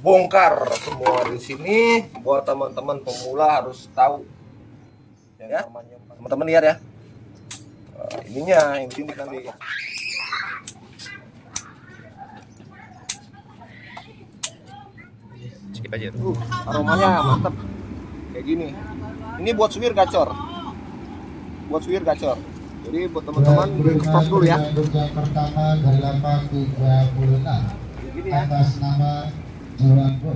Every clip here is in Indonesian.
bongkar semua di sini buat teman-teman pemula harus tahu. Ya, teman-teman lihat ya. Ininya yang sini nanti. Skip aja. Aromanya mantap. Kayak gini. Ini buat suwir gacor. Buat suwir gacor. Jadi buat teman-teman stop dulu ya. Pertama dari 836 Begini ya. atas nama Jurango.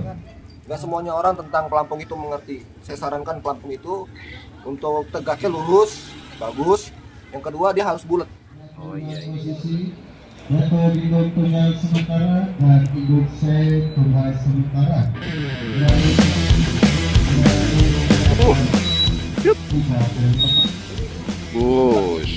Gak semuanya orang tentang pelampung itu mengerti. Saya sarankan pelampung itu untuk tegaknya lurus, bagus. Yang kedua dia harus bulat. Oh iya. Untuk induk tunggal sementara dan induk C tunggal sementara. Bus.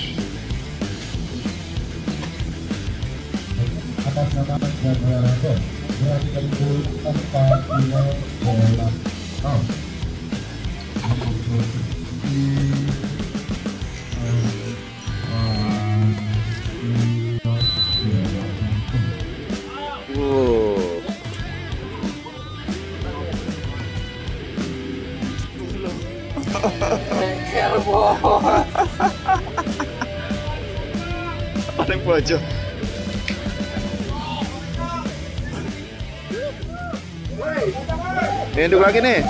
Atas nama Jurango. Berarti tempur 4 kilo bola. Paling pojok. Ini induk lagi nih.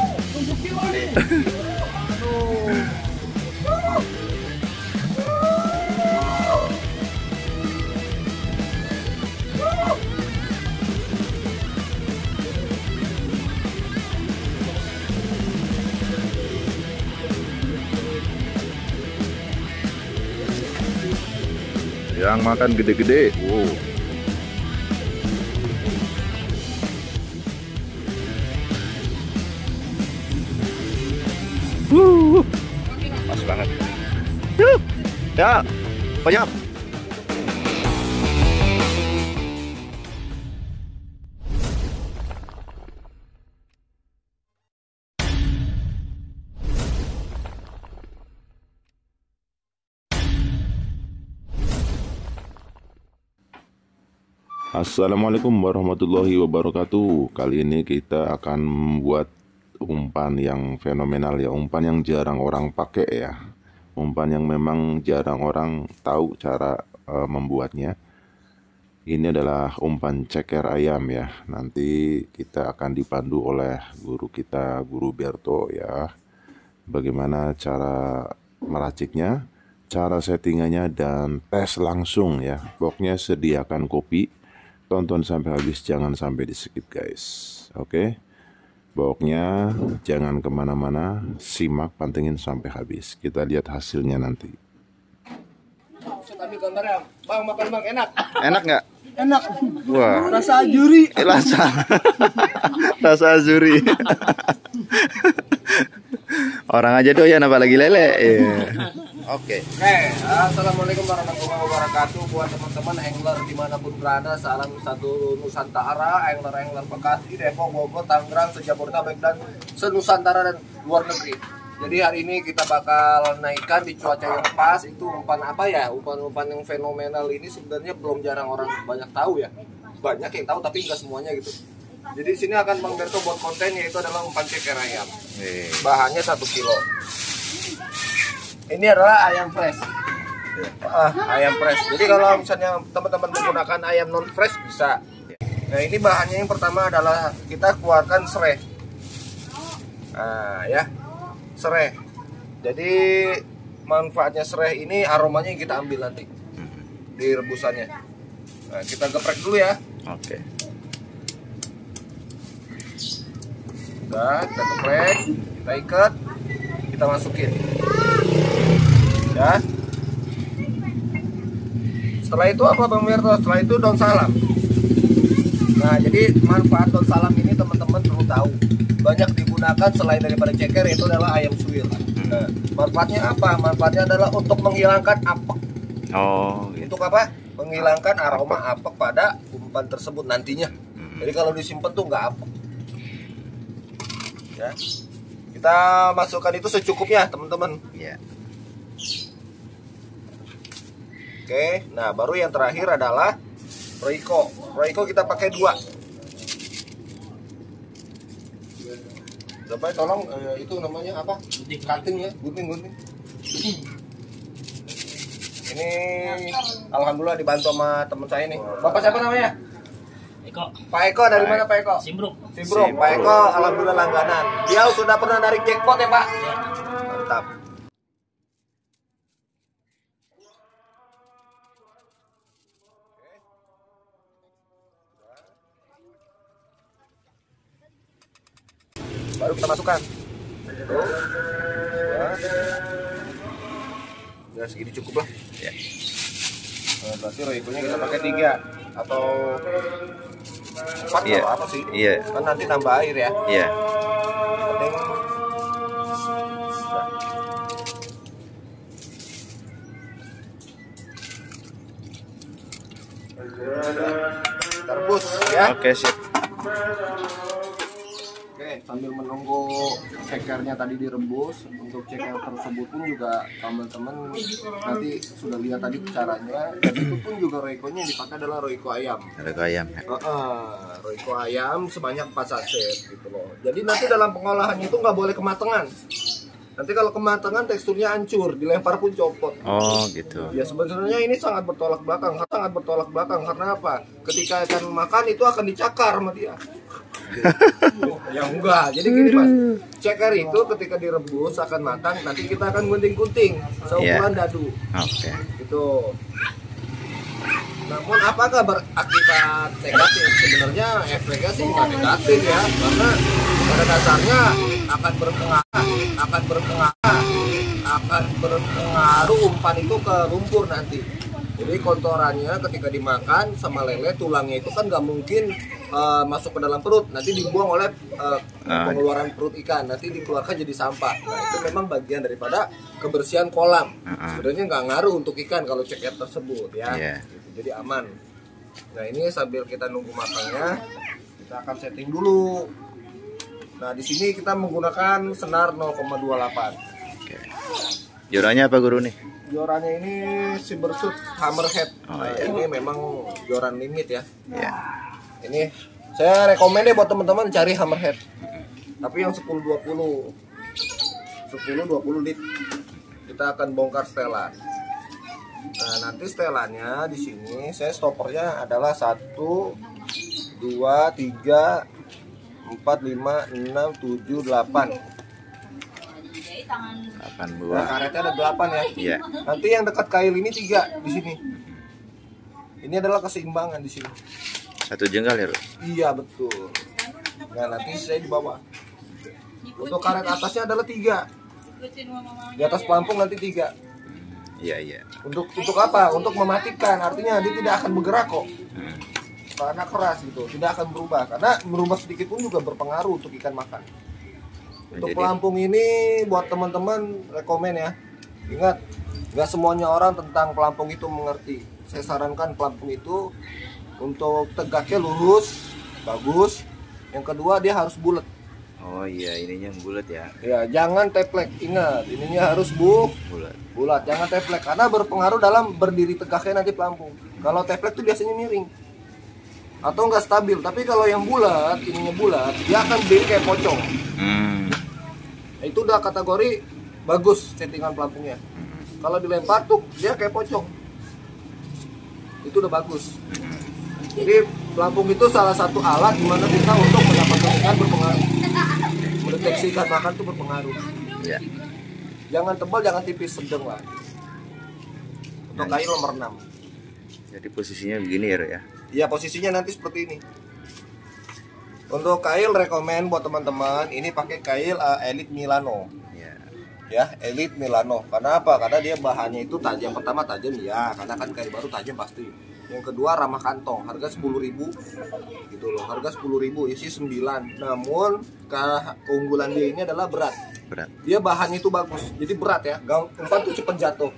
Yang makan gede-gede. Wow. Pas banget. Ya, banyak. Assalamualaikum warahmatullahi wabarakatuh. Kali ini kita akan membuat umpan yang fenomenal ya, umpan yang jarang orang pakai ya, umpan yang memang jarang orang tahu cara membuatnya. Ini adalah umpan ceker ayam ya. Nanti kita akan dipandu oleh guru kita, Guru Berto ya. Bagaimana cara meraciknya, cara settingannya, dan tes langsung ya. Pokoknya sediakan kopi. Tonton sampai habis, jangan sampai di skip guys. Oke, pokoknya jangan kemana-mana, simak, pantengin sampai habis. Kita lihat hasilnya nanti. Ambil gambarnya, bang, makan bang, enak. Enak nggak? Enak. Wah. Rasa ajuri. Rasa azuri. Orang aja doyan apalagi lele. Oke. Assalamualaikum warahmatullahi wabarakatuh buat teman-teman angler dimanapun berada. Salam satu Nusantara, angler Bekasi, Depok, Bogor, Tangerang, se-Jabodetabek dan se-Nusantara dan luar negeri. Jadi hari ini kita bakal naikkan di cuaca yang pas. Itu umpan apa ya? Umpan-umpan yang fenomenal ini sebenarnya belum jarang orang banyak tahu ya. Banyak yang tahu tapi nggak semuanya gitu. Jadi di sini akan Bang Berto buat konten, yaitu adalah umpan ceker ayam. Bahannya 1 kilo. Ini adalah ayam fresh. Ayam fresh. Jadi kalau misalnya teman-teman menggunakan ayam non fresh bisa. Nah, ini bahannya yang pertama adalah kita keluarkan serai. Ya, serai. Jadi manfaatnya serai ini, aromanya yang kita ambil nanti di rebusannya. Nah, kita geprek dulu ya. Oke. Udah, kita geprek, kita ikat, kita masukin. Ya. Setelah itu apa Bang Berto? Setelah itu daun salam. Nah, jadi manfaat daun salam ini teman-teman perlu tahu. Banyak digunakan selain daripada ceker, yaitu adalah ayam suwir. Nah, manfaatnya apa? Manfaatnya adalah untuk menghilangkan apek. Oh, gitu. Untuk apa? Menghilangkan aroma apek pada umpan tersebut nantinya. Jadi kalau disimpan tuh nggak apek. Ya. Kita masukkan itu secukupnya, teman-teman. Iya. Oke, nah baru yang terakhir adalah Royco. Royco kita pakai 2. Bapak tolong itu namanya apa? Cutting ya, gunting. Ini alhamdulillah dibantu sama teman saya nih. Bapak siapa namanya? Eko. Pak Eko, dari mana Pak Eko? Simbruk. Pak Eko alhamdulillah langganan. Dia sudah pernah narik jackpot ya Pak? Mantap. Baru kita masukkan. Ya segini cukup lah. Ya. Berarti roikonya kita pakai 3 atau 4 Iya. atau apa sih? Iya. Kan nanti nambah air ya. Iya. Penting. Kita rebus ya. Oke, sip. Oke, sambil menunggu cekernya tadi direbus, untuk ceker tersebut pun juga teman-teman nanti sudah lihat tadi caranya. Dan itu pun juga roikonya yang dipakai adalah roiko ayam. Roiko ayam ya. Roiko ayam sebanyak 4 sachet gitu loh. Jadi nanti dalam pengolahannya itu nggak boleh kematangan. Nanti kalau kematangan teksturnya hancur, dilempar pun copot. Oh, gitu. Ya sebenarnya ini sangat bertolak belakang karena apa? Ketika akan makan itu akan dicakar sama dia. Ya enggak, jadi gini Mas, ceker itu ketika direbus akan matang, nanti kita akan gunting-gunting seukuran dadu. Oke. Gitu. Namun apakah berakibat negatif? Sebenarnya efeknya sih nggak negatif ya, karena pada dasarnya akan berpengaruh umpan itu ke lumpur nanti. Jadi kotorannya ketika dimakan sama lele, tulangnya itu kan nggak mungkin masuk ke dalam perut, nanti dibuang oleh pengeluaran perut ikan, nanti dikeluarkan jadi sampah. Nah itu memang bagian daripada kebersihan kolam. Sebenarnya nggak ngaruh untuk ikan kalau ceker tersebut ya. Gitu. Jadi aman. Nah ini sambil kita nunggu matangnya, kita akan setting dulu. Nah di sini kita menggunakan senar 0,28. Oke. Jorannya apa guru nih? Jorannya ini Silversuit Hammerhead. Ini memang joran limit ya. Iya. Ini saya rekomen deh buat teman-teman cari Hammerhead. Tapi yang 10-20 lit. Kita akan bongkar setelan. Nah, nanti setelannya di sini saya stoppernya adalah 1 2 3 4 5 6 7 8. 8 Nah, buah. karetnya ada 8 ya. Iya. Nanti yang dekat kail ini 3 di sini. Ini adalah keseimbangan di sini. 1 jengkal ya, Bro? Iya, betul. Nah, nanti saya di bawah. Untuk karet atasnya adalah 3. Di atas pelampung nanti 3. Iya. Untuk apa? Untuk mematikan. Artinya dia tidak akan bergerak kok. Karena keras gitu, tidak akan berubah. Karena berubah sedikit pun juga berpengaruh untuk ikan makan. Untuk pelampung ini buat teman-teman rekomen ya. Ingat, nggak semuanya orang tentang pelampung itu mengerti. Saya sarankan pelampung itu untuk tegaknya lurus, bagus. Yang kedua dia harus bulat. Oh iya, ininya yang bulat ya. Ya, jangan teplek. Ingat, ininya harus bulat. Jangan teplek karena berpengaruh dalam berdiri tegaknya nanti pelampung. Kalau teplek itu biasanya miring atau nggak stabil. Tapi kalau yang bulat, ininya bulat, dia akan berdiri kayak pocong. Itu udah kategori bagus settingan pelampungnya. Kalau dilempar tuh dia kayak pocong. Itu udah bagus. Jadi pelampung itu salah satu alat dimana kita untuk mendapatkan ikan berpengaruh. Mendeteksi ikan makan itu berpengaruh. Iya. Jangan tebal, jangan tipis, sedang lah. Untuk kail nomor 6. Jadi posisinya begini ya, Bro ya. Iya, posisinya nanti seperti ini. Untuk kail rekomen buat teman-teman ini pakai kail Elite Milano. Iya. Ya, Elite Milano. Karena apa? Karena dia bahannya itu tajam. Pertama tajam ya, karena kan kail baru tajam pasti. Yang kedua ramah kantong, harga 10.000 gitu loh. Harga 10.000, isi 9. Namun keunggulan dia ini adalah berat. Dia bahannya itu bagus. Jadi berat ya. Umpan tuh cepat jatuh.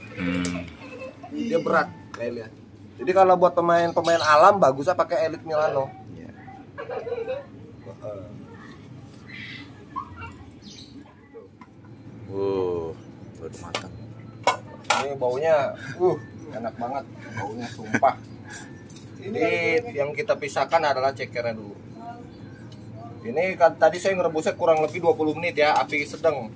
Dia berat kailnya. Jadi kalau buat pemain alam bagusnya pakai Elite Milano. Iya. Baru matang. Ini baunya enak banget. Baunya sumpah. Ini yang kita pisahkan adalah cekernya dulu. Ini kan tadi saya ngerebusnya kurang lebih 20 menit ya, api sedang.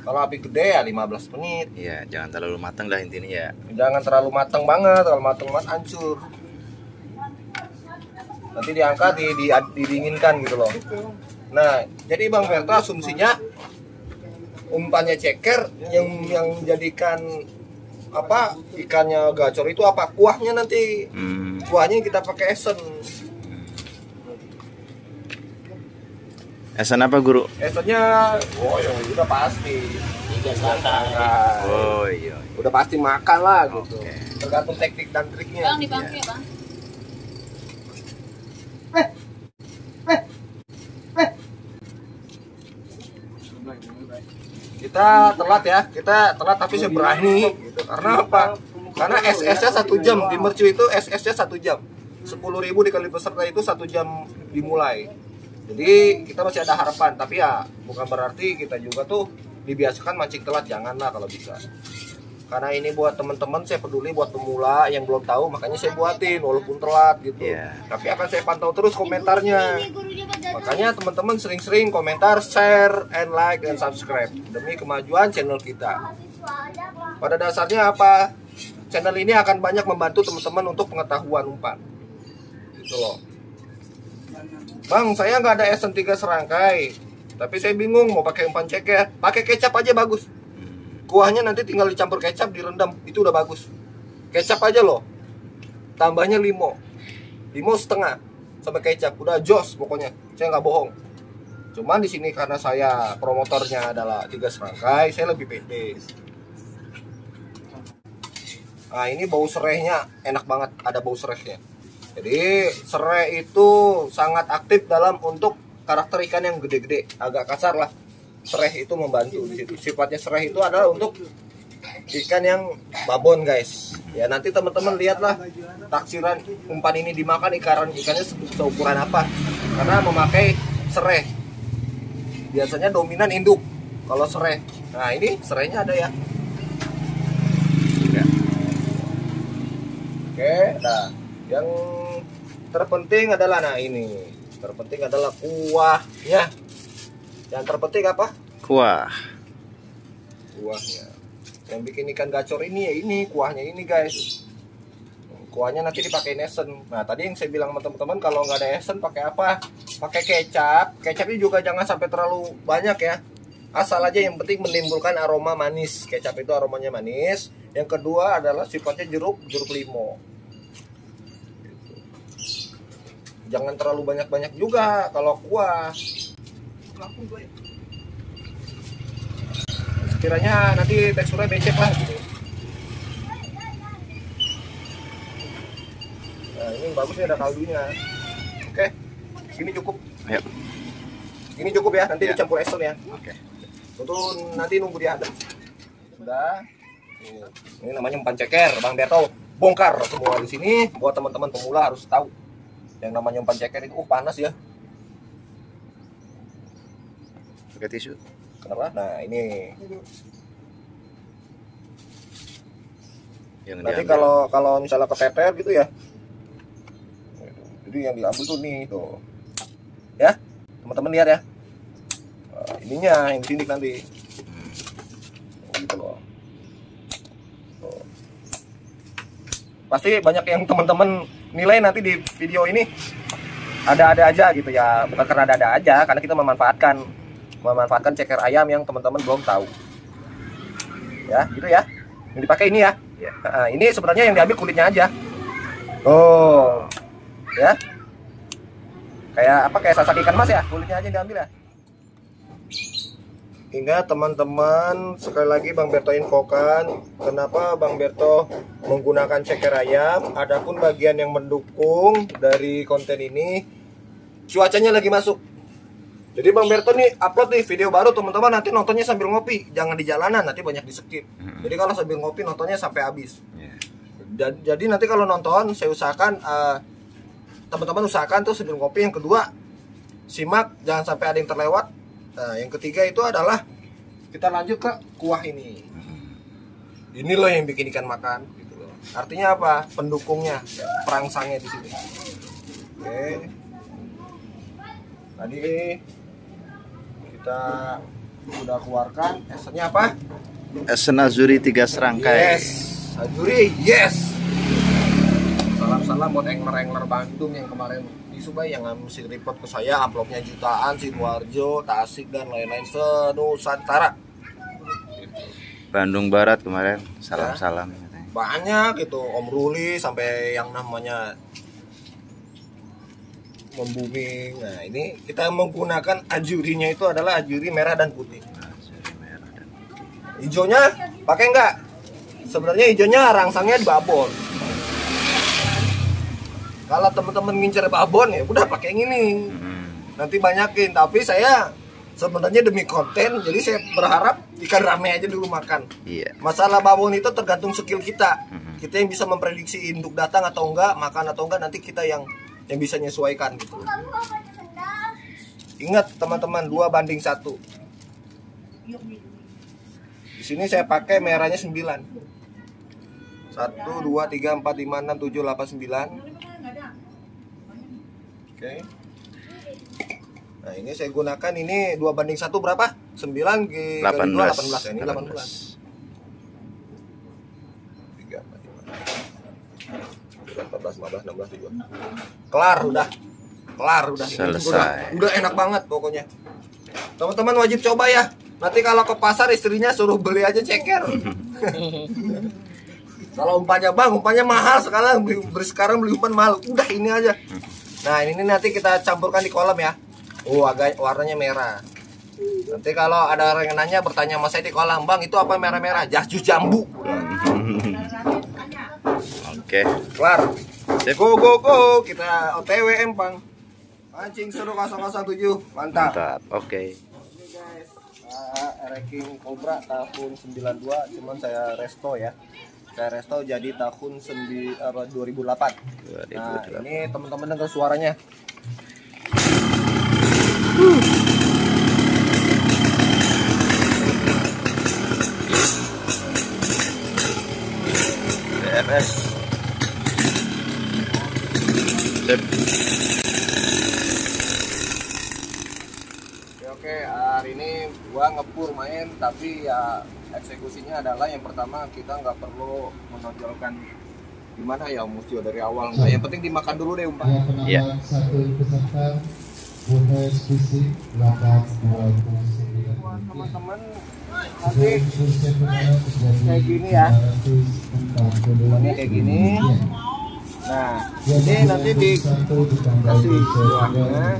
Kalau api gede ya 15 menit. Iya, jangan terlalu matang dah intinya ya. Jangan terlalu matang banget, kalau matang banget hancur. Nanti diangkat, didinginkan gitu loh. Nah, jadi Bang Berto asumsinya umpannya ceker yang jadikan apa ikannya gacor itu apa? Kuahnya nanti. Kuahnya kita pakai esen. Esen apa guru? Esennya, oh ya udah pasti. Oh iya. Udah pasti makan lah gitu. Oke. Tergantung teknik dan triknya. Bang, dibantu ya, Bang. Kita telat ya, tapi saya berani gitu. Karena apa? Karena SS-nya 1 jam di Mercu itu SS-nya 1 jam. 10.000 dikali peserta itu 1 jam dimulai. Jadi kita masih ada harapan, tapi ya bukan berarti kita juga tuh dibiasakan mancing telat, janganlah kalau bisa. Karena ini buat teman-teman, saya peduli buat pemula yang belum tahu, makanya saya buatin walaupun telat gitu. Yeah. Tapi akan saya pantau terus komentarnya. Makanya teman-teman sering-sering komentar, share, and like, dan subscribe demi kemajuan channel kita. Pada dasarnya apa? Channel ini akan banyak membantu teman-teman untuk pengetahuan umpan. Gitu loh. Bang, saya nggak ada esen 3 serangkai, tapi saya bingung mau pakai umpan ceker. Pakai kecap aja bagus. Kuahnya nanti tinggal dicampur kecap, direndam, itu udah bagus. Kecap aja loh. Tambahnya limo setengah sampai kecap, udah jos pokoknya. Saya nggak bohong. Cuman di sini karena saya promotornya adalah 3 serangkai, saya lebih pede. Nah ini bau serehnya enak banget, ada bau serehnya. Jadi serai itu sangat aktif dalam untuk karakter ikan yang gede-gede, agak kasar lah. Serai itu membantu di situ. Sifatnya serai itu adalah untuk ikan yang babon, guys. Ya nanti teman-teman lihatlah taksiran umpan ini dimakan ikannya seukuran apa. Karena memakai serai. Biasanya dominan induk kalau serai. Nah ini serainya ada ya. Oke, nah yang terpenting adalah terpenting adalah kuahnya. Yang terpenting apa? Kuahnya. Yang bikin ikan gacor ini ya ini kuahnya ini, guys. Kuahnya nanti dipakai esen. Nah tadi yang saya bilang sama teman-teman, kalau nggak ada esen pakai apa? Pakai kecap. Kecapnya juga jangan sampai terlalu banyak ya. Asal aja yang penting menimbulkan aroma manis. Kecap itu aromanya manis. Yang kedua adalah sifatnya jeruk limo. Jangan terlalu banyak-banyak juga kalau kuah. Sekiranya nanti teksturnya becek lah gitu. Nah ini bagusnya ada kaldunya. Oke, ini cukup. Ayo. Ini cukup ya, nanti dicampur esen ya. Oke. Untuk nanti nunggu dia ada. Sudah. Ini namanya umpan ceker, Bang Berto. Bongkar semua di sini. Buat teman-teman pemula harus tahu. Yang namanya umpan ceker itu panas ya. Pakai tisu. Kenapa? Nah ini. Yang Nanti diambil. kalau misalnya keteter gitu ya. Jadi yang diambil tuh nih tuh. Ya, teman-teman lihat ya. Nah, ininya yang disindik nanti. Gitu loh. Tuh. Pasti banyak yang teman-teman nilai nanti di video ini ada-ada aja gitu ya. Bukan karena ada-ada aja, karena kita memanfaatkan ceker ayam yang teman-teman belum tahu. Ya, gitu ya. Yang dipakai ini ya. Nah, ini sebenarnya yang diambil kulitnya aja. Oh. Ya. Kayak apa? Kayak sasak ikan mas ya, kulitnya aja diambil ya. Ingat teman-teman, sekali lagi Bang Berto infokan kenapa Bang Berto menggunakan ceker ayam. Adapun bagian yang mendukung dari konten ini, cuacanya lagi masuk. Jadi Bang Berto nih upload nih video baru, teman-teman nanti nontonnya sambil ngopi, jangan di jalanan, nanti banyak di skip. Jadi kalau sambil ngopi nontonnya sampai habis. Jadi nanti kalau nonton saya usahakan teman-teman usahakan tuh sambil ngopi. Yang kedua, simak jangan sampai ada yang terlewat. Nah, yang ketiga itu adalah kita lanjut ke kuah ini. Ini loh yang bikin ikan makan gitu loh. Artinya apa? Pendukungnya, perangsangnya di sini. Oke. Tadi kita udah keluarkan esennya apa? Esen Azuri 3 serangkai. Yes, Azuri, yes. Salam-salam buat angler-angler Bandung yang kemarin di Subay yang mesti report ke saya, amplopnya jutaan, Sidoarjo, Tasik dan lain-lain se-Nusantara. Bandung Barat kemarin. Salam-salam. Banyak gitu, Om Ruli sampai yang namanya membuming. Nah, ini kita menggunakan ajurinya itu adalah ajuri merah dan putih. Hijaunya pakai enggak? Sebenarnya hijaunya rangsangnya di babon. Kalau teman-teman ngincer babon ya udah pakai yang ini. Nanti banyakin, tapi saya sebenarnya demi konten, jadi saya berharap ikan rame aja dulu makan. Iya. Masalah babon itu tergantung skill kita. Kita yang bisa memprediksi induk datang atau enggak, makan atau enggak, nanti kita yang bisa menyesuaikan gitu. Ingat teman-teman, 2:1. Di sini saya pakai merahnya 9. 1, 2, 3, 4, 5, 6, 7, 8, 9. Oke. Nah, ini saya gunakan ini 2:1 berapa? 9 ke 18 ya. Ini 18. 3, 4, 5, 14, 15, 16, 17. Kelar udah. Selesai. Udah enak banget pokoknya. Teman-teman wajib coba ya. Nanti kalau ke pasar istrinya suruh beli aja ceker. Kalau umpannya mahal sekarang beli umpan mahal. Udah ini aja. Nah, ini nanti kita campurkan di kolam ya. Oh, agak warnanya merah. Nanti kalau ada orang yang nanya bertanya sama saya di kolam, "Bang, itu apa merah-merah?" Jasjus jambu. Oke. Kelar. Sip. Go. Kita OTW Empang. Mancing seru 007. Mantap. Mantap. Oke. Ini guys, Ereking Cobra tahun 92, cuman saya resto ya. Saya resto jadi tahun 2008. Nah, ini teman-teman dengar suaranya. BFS. Sip. Oke, hari ini gua ngepur main, tapi ya eksekusinya adalah yang pertama kita nggak perlu menonjolkan gimana ya mesti dari awal nggak. Yang penting dimakan dulu deh umpan. Iya. Satu peserta bonus fisik 829. Buat teman-teman nanti kayak gini ya. Umpannya kayak gini. Nah, ini nanti dikasih buahnya.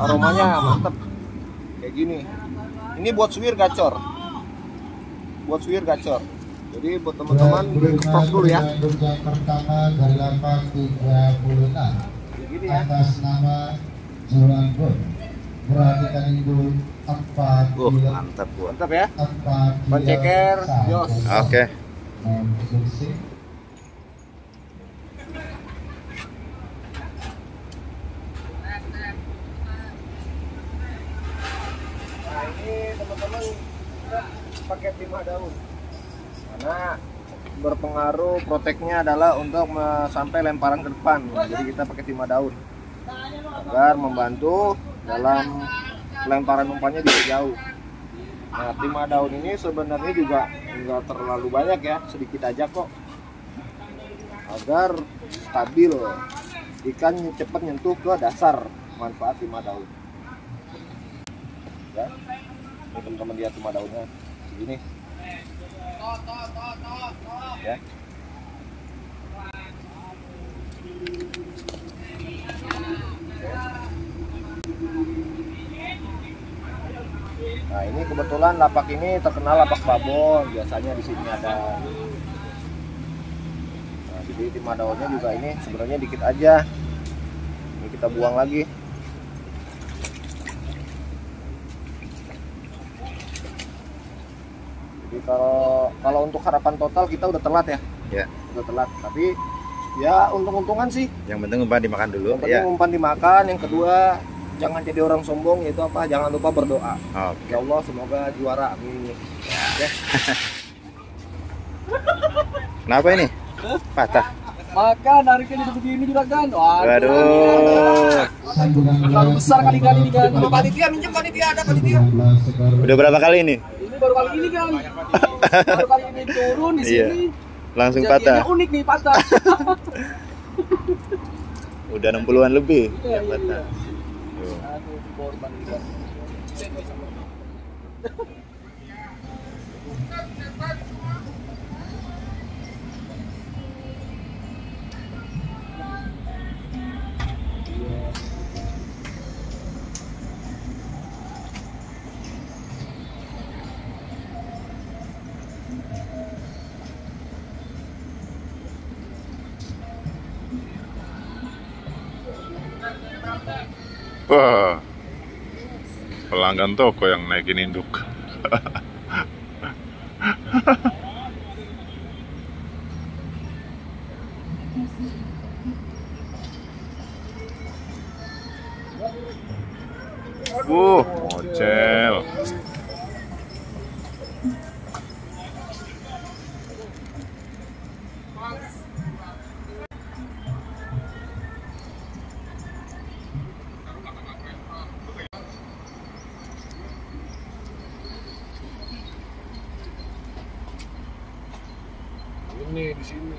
Aromanya mantep kayak gini. Ini buat suwir gacor. Jadi buat teman-teman keprok dulu ya. Yang pertama dari lapak 36 Begini ya. atas nama Jolan Bot. Perhatikan itu 4 Mantap gua. Mantap ya. 4 Ban ceker, jos. Oke. Nah, ini teman-teman kita pakai 5 daun. Karena berpengaruh proteknya adalah untuk sampai lemparan ke depan. Jadi kita pakai 5 daun agar membantu dalam lemparan umpannya bisa jauh. Nah, 5 daun ini sebenarnya juga enggak terlalu banyak ya, sedikit aja kok. Agar stabil, ikan cepat nyentuh ke dasar. Manfaat 5 daun. Ya, ini teman-teman lihat 5 daunnya segini. Ya. Nah, ini kebetulan lapak ini terkenal lapak babon, biasanya di sini ada. Nah, jadi 5 daunnya juga ini sebenarnya dikit aja. Ini kita buang lagi. Jadi kalau untuk harapan total kita udah telat ya. Ya. Udah telat, tapi ya untung-untungan sih. Yang penting umpan dimakan dulu. Yang penting umpan dimakan, yang kedua jangan jadi orang sombong, yaitu apa? Jangan lupa berdoa. Oke. Ya Allah, semoga juara. Amin. Ya. Kenapa ini? Patah. Makan hari ini begini juragan. Waduh. Terlalu besar kali-kali ini kan. Kalau panitia minjem panitia ada panitia. Udah berapa kali ini? Ini baru kali ini kan. Baru kali ini turun di Iya. sini. Langsung Kejadiannya patah. unik nih patah. Udah 60-an lebih Iya, yang patah. iya. Aduh, korban kita. Wah, pelanggan toko yang naikin induk. Mocel. Ini di sini.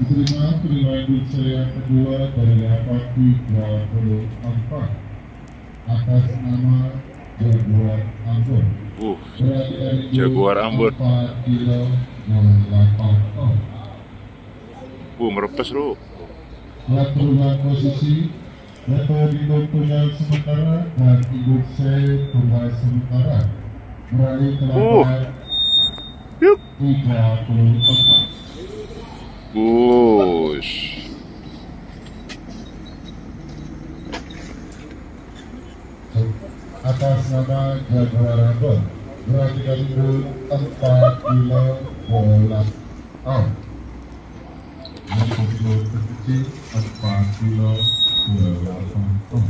Diterima induk saya kedua dari dapat 34 atas nama Jaguar Ambon. Jaguar Ambon. 4 kilo 08 ton. Merepes lu. Setelah perubahan posisi, metode induk tunggal sementara dan induk saya tunggal sementara beralih ke lapangan Yuk. 34. Bush. Atas nama Jaguar Ambon berarti induk 4 kilo bola ton. Untuk induk terkecil 4 kilo 28 ton.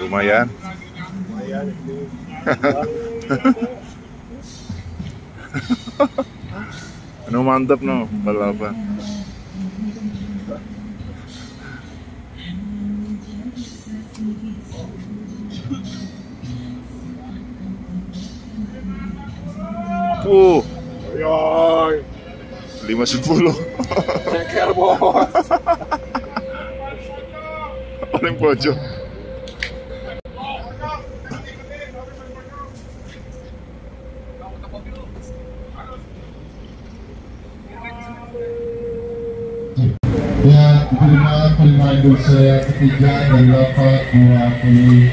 Lumayan. Anu mantep no balapan. Yoy. 510. Ceker bos. Paling pojok. Ya, terima induk saya ketiga dari dapat 29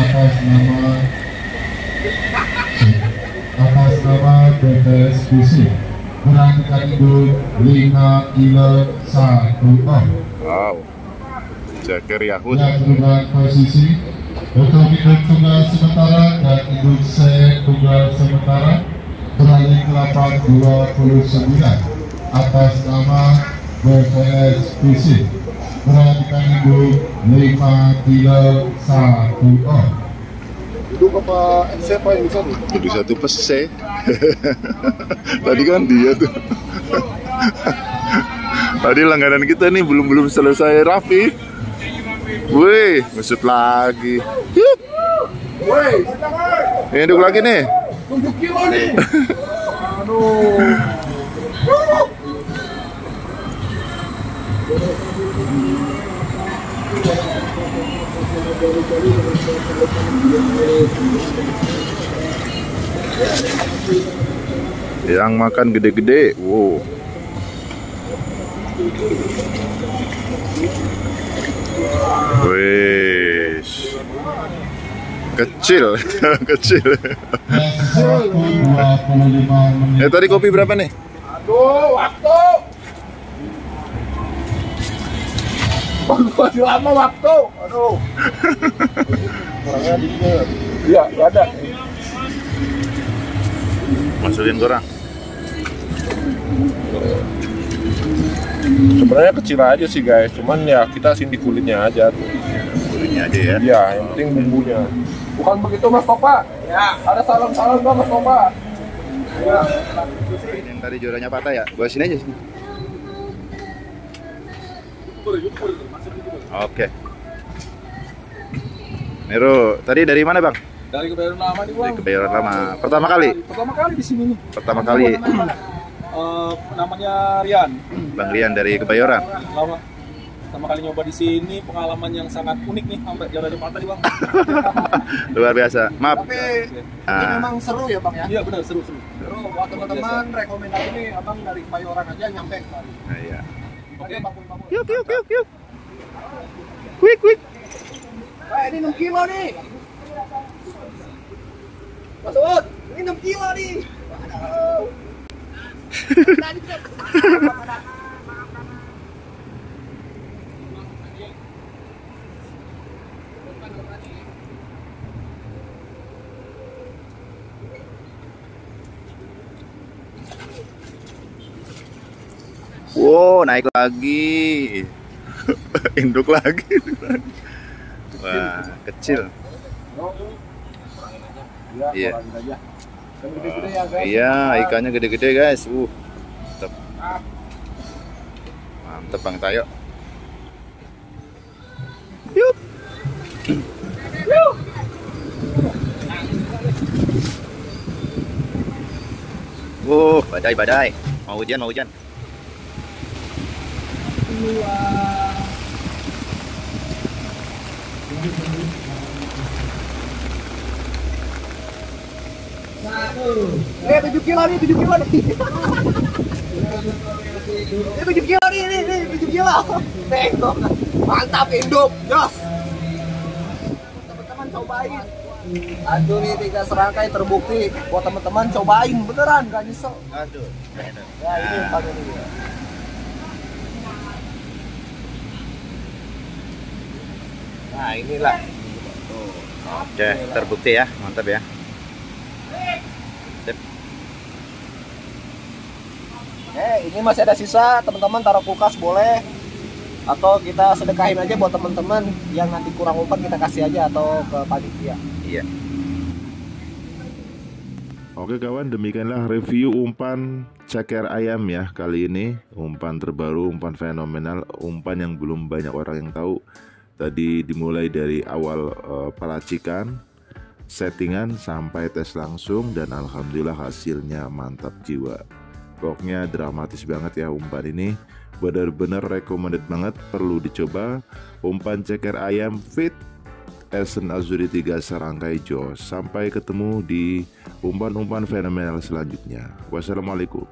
atas nama BTS Fisik berangkat induk 5 kilo 1 ton. Wow. Ceker Yahud. Ya, perubahan posisi untuk induk tunggal sementara dan induk saya tunggal sementara beralih ke lapangan 29 atas nama BTS Fisik perhatikan induk 5 kilo 1 ton. Itu apa siapa yang bisa nih? Jadi satu pese. Tadi kan dia tuh. Tadi langganan kita nih belum selesai rapi. Wih, ngesut lagi. Yup. Woi, Induk lagi nih. 7 kilo nih. Aduh. Yang makan gede-gede. Wow. Wih. Kecil, kecil. Tadi kopi berapa nih? Aduh, waktu. Masih lama waktu. Aduh. Orangnya di sini. Iya, nggak ada. Masukin kurang. Sebenarnya kecil aja sih guys, cuman ya kita sindi kulitnya aja tuh. Kulitnya aja ya. Iya, yang penting bumbunya. Bukan begitu Mas Topa? Ya. Ada salam-salam nggak Mas Topa? Ya. Yang tadi juaranya patah ya? Gua sini aja sini. Oke. Nero, tadi dari mana bang? Dari Kebayoran Lama nih Dari bang. Kebayoran Lama. Pertama kali? Pertama kali di sini nih. Pertama kali. Namanya Rian. Bang Rian dari Kebayoran. Lama. Pertama kali nyoba di sini, pengalaman yang sangat unik nih sampai jalan patah nih bang. Luar biasa. Maaf. Tapi ini Ah, memang seru ya Bang ya? Iya benar seru. Seru. Buat teman-teman, rekomendasi nih Abang dari Kebayoran aja nyampe kemari. nah, iya. Oke. Yuk, yuk, yuk, yuk. Quick, quick. Ini 6 kilo nih. Mas Ud, ini 6 kilo nih. Waduh. Wow, naik lagi. Induk lagi. Wah, kecil. Iya. Yang gede-gede ya guys. Iya, ikannya gede-gede guys. Mantep. Mantep Bang Tayo. Yuk. Badai. Mau hujan. Eh 7 kilo nih. Ini 7 kilo nih, 7 kilo. Tengok. Mantap induk, jos. Teman-teman cobain. Aduh nih 3 serangkai terbukti. Buat teman-teman cobain beneran gak nyesel. Aduh. Ya ini pakai ini. Nah inilah. Oke, terbukti ya. Mantap ya. Sip. Ini masih ada sisa, teman-teman taruh kulkas boleh. Atau kita sedekahin aja buat teman-teman yang nanti kurang umpan kita kasih aja atau ke panitia. Iya. Oke kawan, demikianlah review umpan ceker ayam ya kali ini. Umpan terbaru, umpan fenomenal, umpan yang belum banyak orang yang tahu. Tadi dimulai dari awal pelacikan, settingan sampai tes langsung, dan alhamdulillah hasilnya mantap jiwa. Pokoknya dramatis banget ya umpan ini. Benar-benar recommended banget, perlu dicoba. Umpan ceker ayam fit Esen Azuri 3 serangkai jos. Sampai ketemu di umpan-umpan fenomenal selanjutnya. Wassalamualaikum.